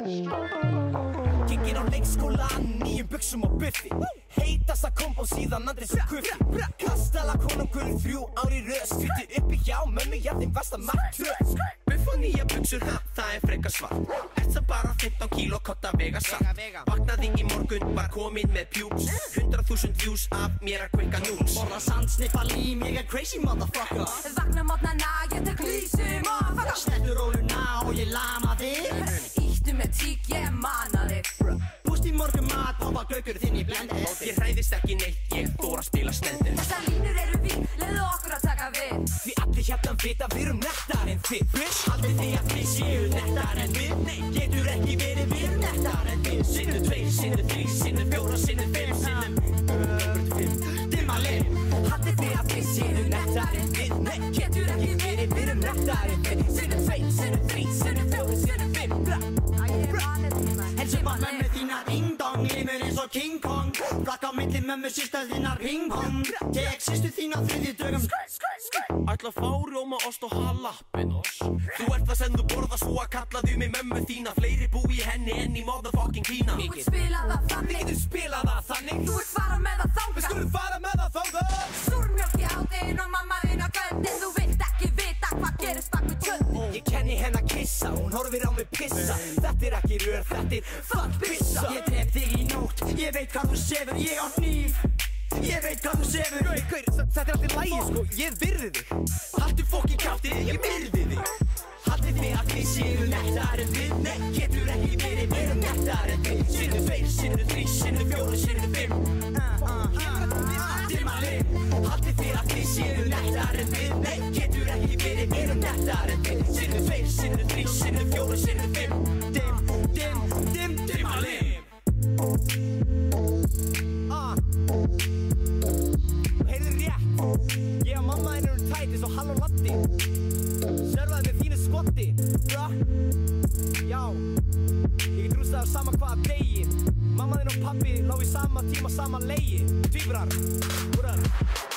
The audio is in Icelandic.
Genginn á leikskólan, nýjum buxum og buffi Heitasta kombo síðan Andrés og Kuffi Kastala konungur 3 ár í röð Skryttu uppi hjá mömmu, já þeim varst að margt tröð Buff og nýja buxur, það frekar svart Ert það bara 15 kíló, kotta vega satt Vaknaði í morgun, var kominn með pjúks 100.000 views af mér að kveika njúks Borða sand, sniffa lím, ég crazy motherfucker Vakna mótnana, ég tek lýsi, motherfucker Snertu róluna og ég lama þig Íttu með tík, ég manna þig Búst í morgun mat, poppa gaukur þinn í blendi Ég hræðist ekki neitt, ég þóra að spila stendur Þessar línur eru vín, leiðu okkur að taka við Því allir hérna vita við erum nettar en þið Bitch, haldið þið að þið séu nettar en við Nei, getur ekki verið við erum nettar en við Sinnum 2, sinnum 3, sinnum 4, sinnum 5, sinnum Dimmalinn Haldið þið að þið séu nettar en við Nei, getur ekki verið við erum nettar en við Sinnum 2, sinnum 3, sinnum 4, sinnum 5 Helsi var mömmu þínar ding-dong Limur eins og King Kong Flakk á milli mömmu systur þínar ping-pong Tek systur þínar 3 dögum Ætla að fá rjóma, ost og jalappenos Þú ert það sem þú borða svo að kalla þau mig mömmu þína Fleiri búi í henni enn í motherfucking Kína Þú vilt spila það þannig Við getum spilað það þannig Þú vilt fara með það þangað Við skulum fara með það þangað Súrmjólk í hádeginu og mamma þín á kvöldin Þú vilt ekki vita hvað gerist bak við tjöldin Ég kenni henn að kissa, hún horfir á mig pissa Þetta ekki rör, þetta fuck pissa Ég dref þig í nótt, ég veit hvað þú sefur, ég á hníf Ég veit hvað þú sefur Gaur, þetta allt í lagi sko, ég virði þig Haltu fokkin kjátti, ég virði þig Haldið þið að þið séu nettar en við Nei, getur ekki verið, við erum nettar en við Sinnum 2, sinnum 3, sinnum 4, sinnum 5 Dimmalinn Haldið þið að þið séu nettar en við Nei, getur ekki verið, við erum nettar en við Sinnum 2, sinnum 3, sinnum 4, sinnum 5 Dimmalinn Heyrðu rétt, ég og mamma þín eru tætt eins og Hall og Latti Servaði með fínu skotti, bra Já, ég get rústað á sama hvaða degi Mamma þín og pappi lágu í sama tíma, sama legi Tvíburar, búrar